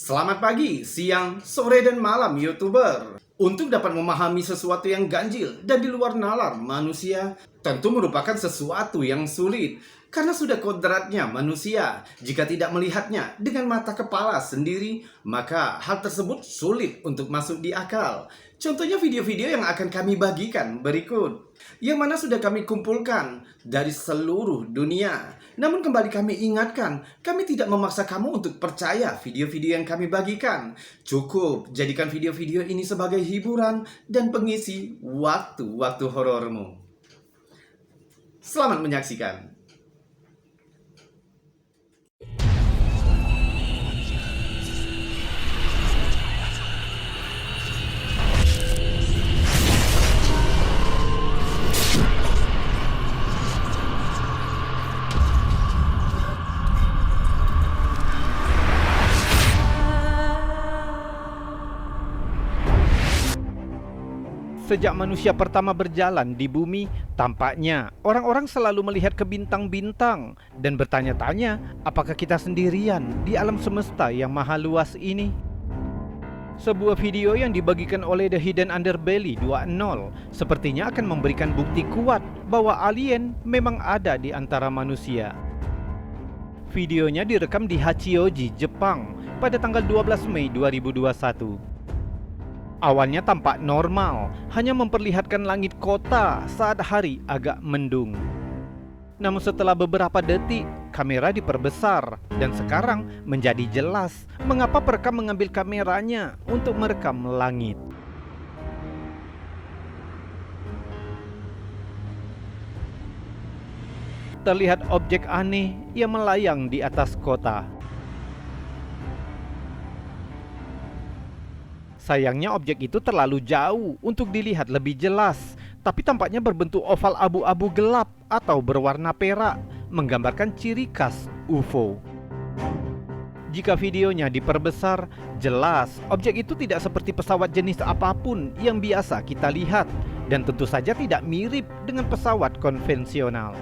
Selamat pagi, siang, sore, dan malam YouTuber. Untuk dapat memahami sesuatu yang ganjil dan di luar nalar manusia, tentu merupakan sesuatu yang sulit. Karena sudah kodratnya manusia, jika tidak melihatnya dengan mata kepala sendiri, maka hal tersebut sulit untuk masuk di akal. Contohnya video-video yang akan kami bagikan berikut, yang mana sudah kami kumpulkan dari seluruh dunia. Namun kembali kami ingatkan, kami tidak memaksa kamu untuk percaya video-video yang kami bagikan. Cukup jadikan video-video ini sebagai hiburan dan pengisi waktu-waktu horormu. Selamat menyaksikan. Sejak manusia pertama berjalan di bumi, tampaknya orang-orang selalu melihat ke bintang-bintang dan bertanya-tanya, apakah kita sendirian di alam semesta yang maha luas ini? Sebuah video yang dibagikan oleh The Hidden Underbelly 2.0 sepertinya akan memberikan bukti kuat bahwa alien memang ada di antara manusia. Videonya direkam di Hachioji, Jepang pada tanggal 12 Mei 2021. Awalnya tampak normal, hanya memperlihatkan langit kota saat hari agak mendung. Namun setelah beberapa detik, kamera diperbesar dan sekarang menjadi jelas mengapa perekam mengambil kameranya untuk merekam langit. Terlihat objek aneh yang melayang di atas kota. Sayangnya objek itu terlalu jauh untuk dilihat lebih jelas, tapi tampaknya berbentuk oval abu-abu gelap atau berwarna perak, menggambarkan ciri khas UFO. Jika videonya diperbesar, jelas objek itu tidak seperti pesawat jenis apapun yang biasa kita lihat, dan tentu saja tidak mirip dengan pesawat konvensional.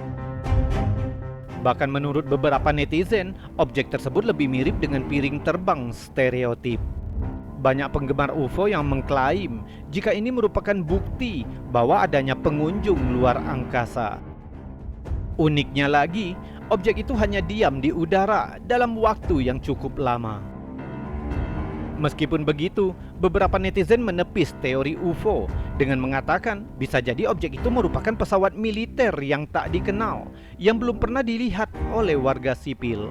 Bahkan menurut beberapa netizen, objek tersebut lebih mirip dengan piring terbang stereotip. Banyak penggemar UFO yang mengklaim jika ini merupakan bukti bahwa adanya pengunjung luar angkasa. Uniknya lagi, objek itu hanya diam di udara dalam waktu yang cukup lama. Meskipun begitu, beberapa netizen menepis teori UFO dengan mengatakan bisa jadi objek itu merupakan pesawat militer yang tak dikenal, yang belum pernah dilihat oleh warga sipil.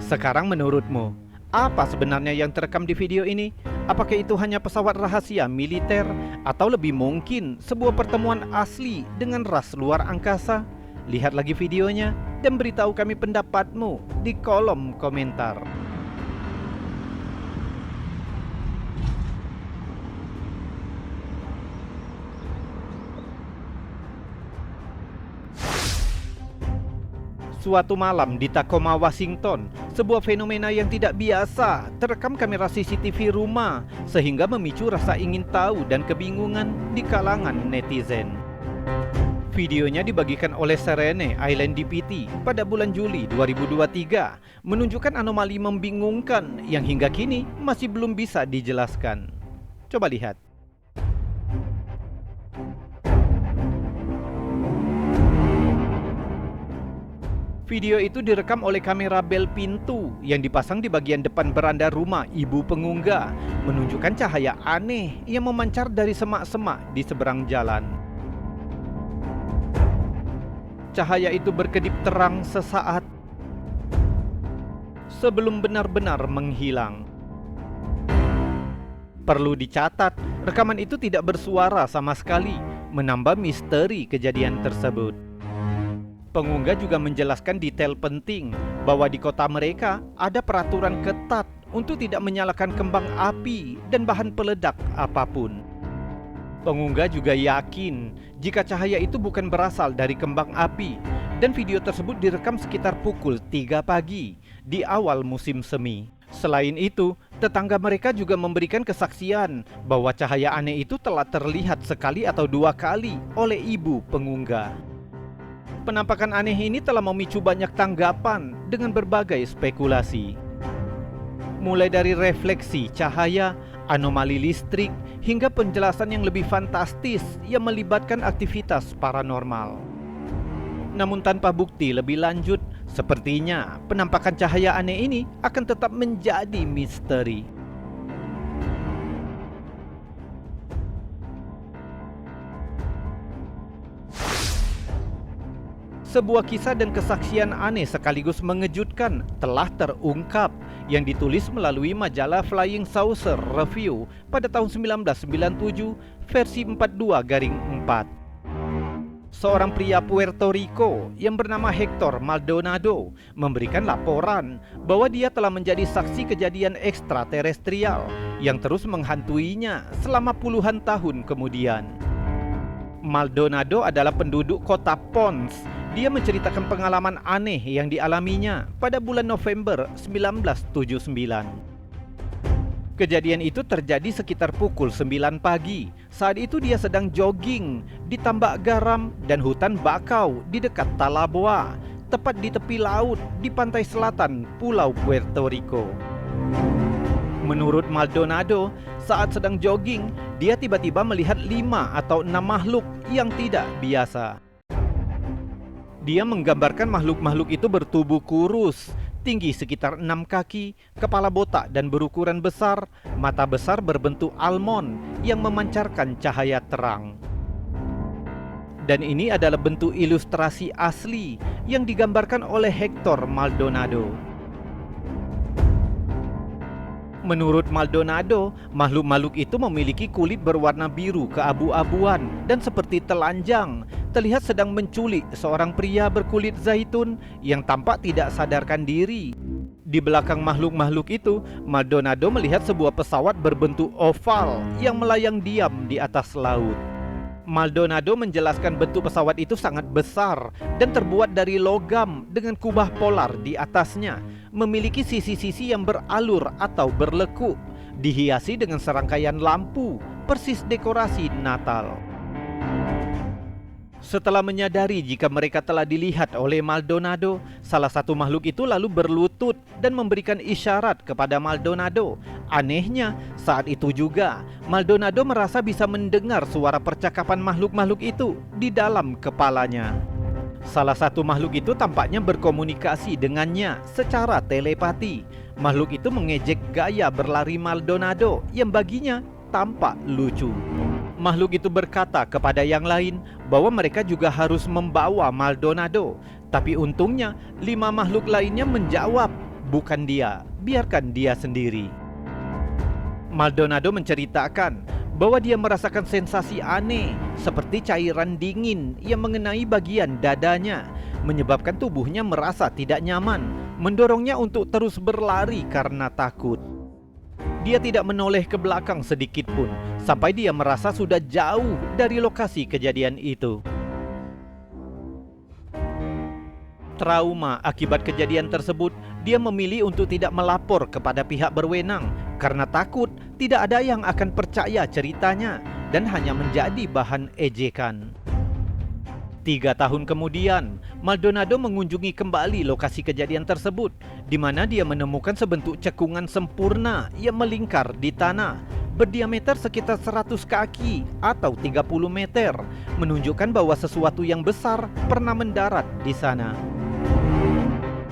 Sekarang menurutmu, apa sebenarnya yang terekam di video ini? Apakah itu hanya pesawat rahasia militer atau lebih mungkin sebuah pertemuan asli dengan ras luar angkasa? Lihat lagi videonya dan beritahu kami pendapatmu di kolom komentar. Suatu malam di Tacoma, Washington, sebuah fenomena yang tidak biasa terekam kamera CCTV rumah sehingga memicu rasa ingin tahu dan kebingungan di kalangan netizen. Videonya dibagikan oleh Serene Island DPT pada bulan Juli 2023, menunjukkan anomali membingungkan yang hingga kini masih belum bisa dijelaskan. Coba lihat. Video itu direkam oleh kamera bel pintu yang dipasang di bagian depan beranda rumah ibu pengunggah, menunjukkan cahaya aneh yang memancar dari semak-semak di seberang jalan. Cahaya itu berkedip terang sesaat sebelum benar-benar menghilang. Perlu dicatat, rekaman itu tidak bersuara sama sekali, menambah misteri kejadian tersebut. Pengunggah juga menjelaskan detail penting bahwa di kota mereka ada peraturan ketat untuk tidak menyalakan kembang api dan bahan peledak apapun. Pengunggah juga yakin jika cahaya itu bukan berasal dari kembang api, dan video tersebut direkam sekitar pukul 3 pagi di awal musim semi. Selain itu, tetangga mereka juga memberikan kesaksian bahwa cahaya aneh itu telah terlihat sekali atau 2 kali oleh ibu pengunggah. Penampakan aneh ini telah memicu banyak tanggapan dengan berbagai spekulasi. mulai dari refleksi cahaya, anomali listrik, hingga penjelasan yang lebih fantastis yang melibatkan aktivitas paranormal. Namun tanpa bukti lebih lanjut, sepertinya penampakan cahaya aneh ini akan tetap menjadi misteri. Sebuah kisah dan kesaksian aneh sekaligus mengejutkan telah terungkap yang ditulis melalui majalah Flying Saucer Review pada tahun 1997 versi 42-4. Seorang pria Puerto Rico yang bernama Hector Maldonado memberikan laporan bahwa dia telah menjadi saksi kejadian ekstraterestrial yang terus menghantuinya selama puluhan tahun kemudian. Maldonado adalah penduduk kota Ponce. Dia menceritakan pengalaman aneh yang dialaminya pada bulan November 1979. Kejadian itu terjadi sekitar pukul 9 pagi. Saat itu dia sedang jogging di tambak garam dan hutan bakau di dekat Talaboa, tepat di tepi laut di pantai selatan Pulau Puerto Rico. Menurut Maldonado, saat sedang jogging, dia tiba-tiba melihat 5 atau 6 makhluk yang tidak biasa. Dia menggambarkan makhluk-makhluk itu bertubuh kurus, tinggi sekitar 6 kaki, kepala botak dan berukuran besar, mata besar berbentuk almond yang memancarkan cahaya terang. Dan ini adalah bentuk ilustrasi asli yang digambarkan oleh Hector Maldonado. Menurut Maldonado, makhluk-makhluk itu memiliki kulit berwarna biru keabu-abuan dan seperti telanjang, terlihat sedang menculik seorang pria berkulit zaitun yang tampak tidak sadarkan diri. Di belakang makhluk-makhluk itu, Maldonado melihat sebuah pesawat berbentuk oval yang melayang diam di atas laut. Maldonado menjelaskan bentuk pesawat itu sangat besar dan terbuat dari logam dengan kubah polar di atasnya, memiliki sisi-sisi yang beralur atau berlekuk, dihiasi dengan serangkaian lampu, persis dekorasi Natal. Setelah menyadari jika mereka telah dilihat oleh Maldonado, salah satu makhluk itu lalu berlutut dan memberikan isyarat kepada Maldonado. Anehnya, saat itu juga Maldonado merasa bisa mendengar suara percakapan makhluk-makhluk itu di dalam kepalanya. Salah satu makhluk itu tampaknya berkomunikasi dengannya secara telepati. Makhluk itu mengejek gaya berlari Maldonado yang baginya tampak lucu. Makhluk itu berkata kepada yang lain bahwa mereka juga harus membawa Maldonado. Tapi untungnya 5 makhluk lainnya menjawab, "Bukan dia, biarkan dia sendiri." Maldonado menceritakan bahwa dia merasakan sensasi aneh seperti cairan dingin yang mengenai bagian dadanya, menyebabkan tubuhnya merasa tidak nyaman, mendorongnya untuk terus berlari karena takut. Dia tidak menoleh ke belakang sedikit pun, sampai dia merasa sudah jauh dari lokasi kejadian itu. Trauma akibat kejadian tersebut, dia memilih untuk tidak melapor kepada pihak berwenang karena takut tidak ada yang akan percaya ceritanya dan hanya menjadi bahan ejekan. 3 tahun kemudian, Maldonado mengunjungi kembali lokasi kejadian tersebut, di mana dia menemukan sebentuk cekungan sempurna yang melingkar di tanah, berdiameter sekitar 100 kaki atau 30 meter, menunjukkan bahwa sesuatu yang besar pernah mendarat di sana.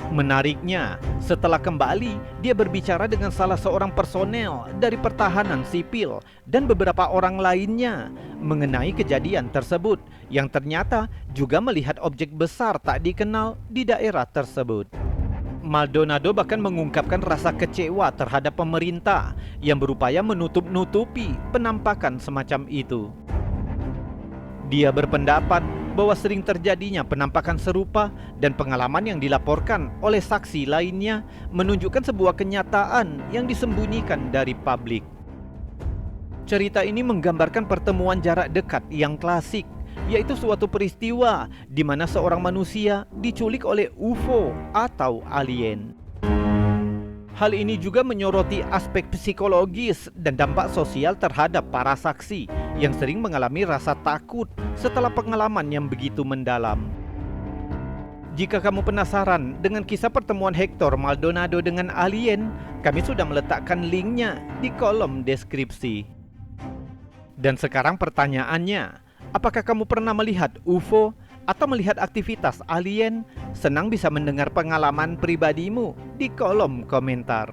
Menariknya, setelah kembali, dia berbicara dengan salah seorang personel dari pertahanan sipil dan beberapa orang lainnya mengenai kejadian tersebut, yang ternyata juga melihat objek besar tak dikenal di daerah tersebut. Maldonado bahkan mengungkapkan rasa kecewa terhadap pemerintah yang berupaya menutup-nutupi penampakan semacam itu. Dia berpendapat bahwa sering terjadinya penampakan serupa dan pengalaman yang dilaporkan oleh saksi lainnya menunjukkan sebuah kenyataan yang disembunyikan dari publik. Cerita ini menggambarkan pertemuan jarak dekat yang klasik, yaitu suatu peristiwa di mana seorang manusia diculik oleh UFO atau alien. Hal ini juga menyoroti aspek psikologis dan dampak sosial terhadap para saksi yang sering mengalami rasa takut setelah pengalaman yang begitu mendalam. Jika kamu penasaran dengan kisah pertemuan Hector Maldonado dengan alien, kami sudah meletakkan linknya di kolom deskripsi. Dan sekarang pertanyaannya, apakah kamu pernah melihat UFO atau melihat aktivitas alien? Senang bisa mendengar pengalaman pribadimu di kolom komentar.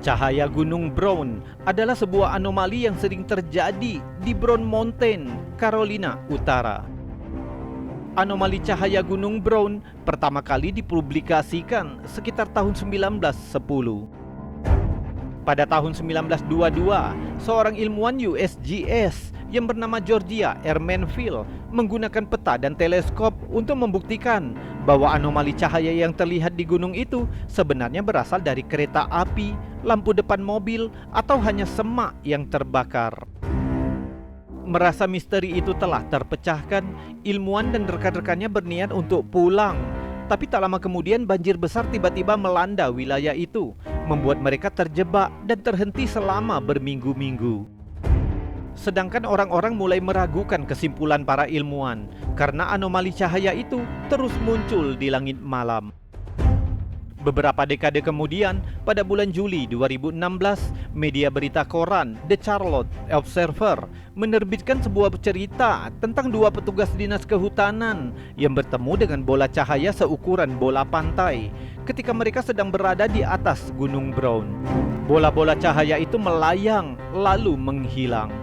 Cahaya Gunung Brown adalah sebuah anomali yang sering terjadi di Brown Mountain, Carolina Utara. Anomali cahaya Gunung Brown pertama kali dipublikasikan sekitar tahun 1910. Pada tahun 1922, seorang ilmuwan USGS yang bernama Georgia R. Manfield menggunakan peta dan teleskop untuk membuktikan bahwa anomali cahaya yang terlihat di gunung itu sebenarnya berasal dari kereta api, lampu depan mobil, atau hanya semak yang terbakar. Merasa misteri itu telah terpecahkan, ilmuwan dan rekan-rekannya berniat untuk pulang. Tapi tak lama kemudian banjir besar tiba-tiba melanda wilayah itu, membuat mereka terjebak dan terhenti selama berminggu-minggu. Sedangkan orang-orang mulai meragukan kesimpulan para ilmuwan karena anomali cahaya itu terus muncul di langit malam. Beberapa dekade kemudian, pada bulan Juli 2016, media berita koran The Charlotte Observer menerbitkan sebuah cerita tentang dua petugas dinas kehutanan yang bertemu dengan bola cahaya seukuran bola pantai ketika mereka sedang berada di atas Gunung Brown. Bola-bola cahaya itu melayang lalu menghilang.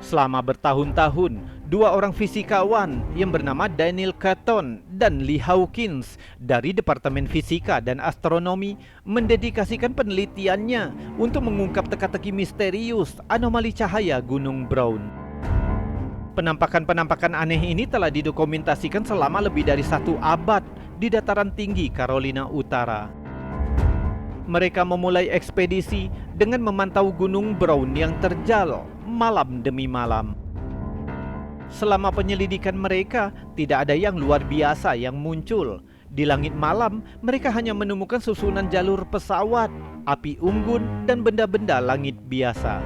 Selama bertahun-tahun, dua orang fisikawan yang bernama Daniel Catton dan Lee Hawkins dari Departemen Fisika dan Astronomi mendedikasikan penelitiannya untuk mengungkap teka-teki misterius anomali cahaya Gunung Brown. Penampakan-penampakan aneh ini telah didokumentasikan selama lebih dari 1 abad di dataran tinggi Carolina Utara. Mereka memulai ekspedisi dengan memantau Gunung Brown yang terjal malam demi malam. Selama penyelidikan mereka, tidak ada yang luar biasa yang muncul. Di langit malam, mereka hanya menemukan susunan jalur pesawat, api unggun, dan benda-benda langit biasa.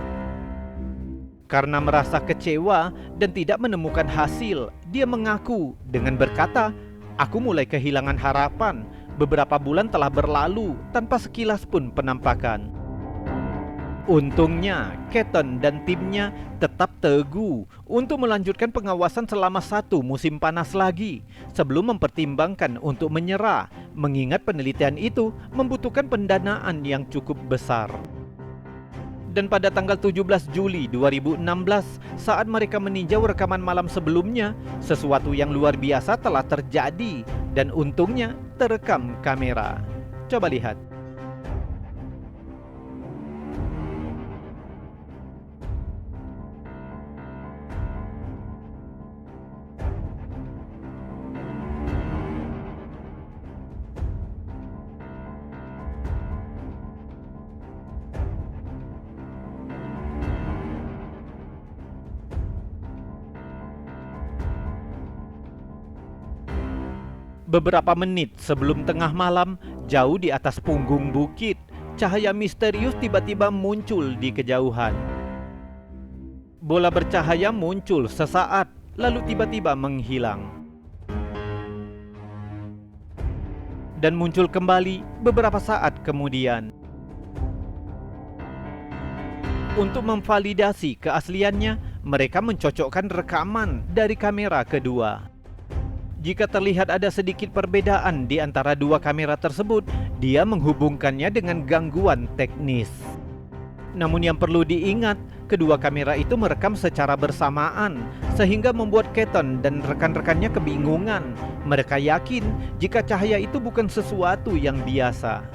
Karena merasa kecewa dan tidak menemukan hasil, dia mengaku dengan berkata, "Aku mulai kehilangan harapan. Beberapa bulan telah berlalu tanpa sekilas pun penampakan." Untungnya, Catton dan timnya tetap teguh untuk melanjutkan pengawasan selama 1 musim panas lagi sebelum mempertimbangkan untuk menyerah, mengingat penelitian itu membutuhkan pendanaan yang cukup besar. Dan pada tanggal 17 Juli 2016, saat mereka meninjau rekaman malam sebelumnya, sesuatu yang luar biasa telah terjadi dan untungnya terekam kamera. Coba lihat. Beberapa menit sebelum tengah malam, jauh di atas punggung bukit, cahaya misterius tiba-tiba muncul di kejauhan. Bola bercahaya muncul sesaat, lalu tiba-tiba menghilang. Dan muncul kembali beberapa saat kemudian. Untuk memvalidasi keasliannya, mereka mencocokkan rekaman dari kamera kedua. Jika terlihat ada sedikit perbedaan di antara dua kamera tersebut, dia menghubungkannya dengan gangguan teknis. Namun yang perlu diingat, kedua kamera itu merekam secara bersamaan, sehingga membuat Catton dan rekan-rekannya kebingungan. Mereka yakin jika cahaya itu bukan sesuatu yang biasa.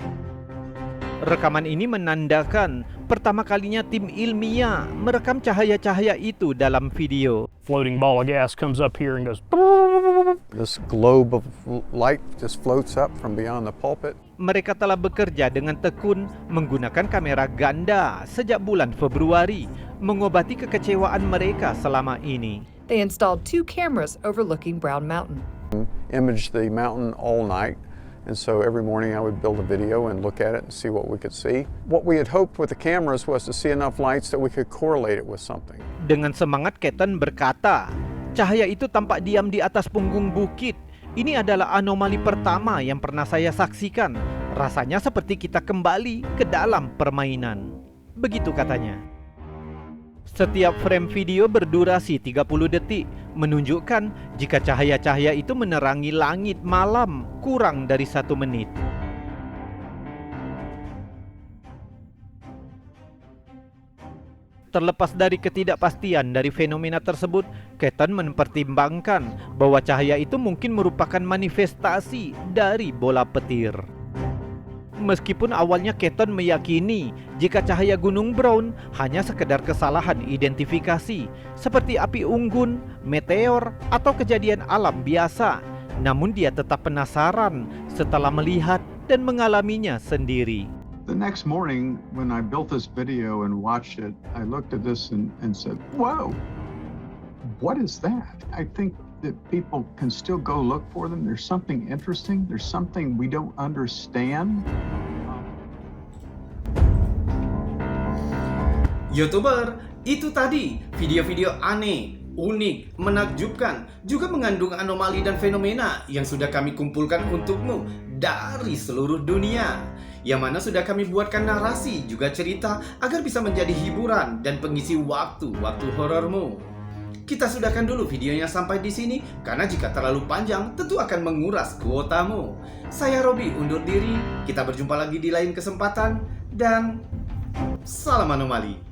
Rekaman ini menandakan pertama kalinya tim ilmiah merekam cahaya-cahaya itu dalam video. Floating ball of gas comes up here and goes. This globe of light just floats up from beyond the pulpit. Mereka telah bekerja dengan tekun menggunakan kamera ganda sejak bulan Februari, mengobati kekecewaan mereka selama ini. They installed 2 cameras overlooking Brown Mountain. Imaged the mountain all night And so every morning I would build a video and look at it and see what we could see. What we had hoped with the cameras was to see enough lights that we could correlate it with something. Dengan semangat Keaton berkata, cahaya itu tampak diam di atas punggung bukit. Ini adalah anomali pertama yang pernah saya saksikan. Rasanya seperti kita kembali ke dalam permainan. Begitu katanya. Setiap frame video berdurasi 30 detik, menunjukkan jika cahaya-cahaya itu menerangi langit malam kurang dari 1 menit. Terlepas dari ketidakpastian dari fenomena tersebut, Keaton mempertimbangkan bahwa cahaya itu mungkin merupakan manifestasi dari bola petir. Meskipun awalnya Keaton meyakini jika cahaya Gunung Brown hanya sekedar kesalahan identifikasi seperti api unggun, meteor, atau kejadian alam biasa, namun dia tetap penasaran setelah melihat dan mengalaminya sendiri. The next morning, when I built this video and watched it, I looked at this and said, whoa, what is that? I think that people can still go look for them. There's something interesting. There's something we don't understand. YouTuber, itu tadi video-video aneh, unik, menakjubkan, juga mengandung anomali dan fenomena yang sudah kami kumpulkan untukmu dari seluruh dunia, yang mana sudah kami buatkan narasi juga cerita agar bisa menjadi hiburan dan pengisi waktu-waktu horormu. Kita sudahkan dulu videonya sampai di sini karena jika terlalu panjang tentu akan menguras kuotamu. Saya Robi undur diri, kita berjumpa lagi di lain kesempatan dan salam anomali.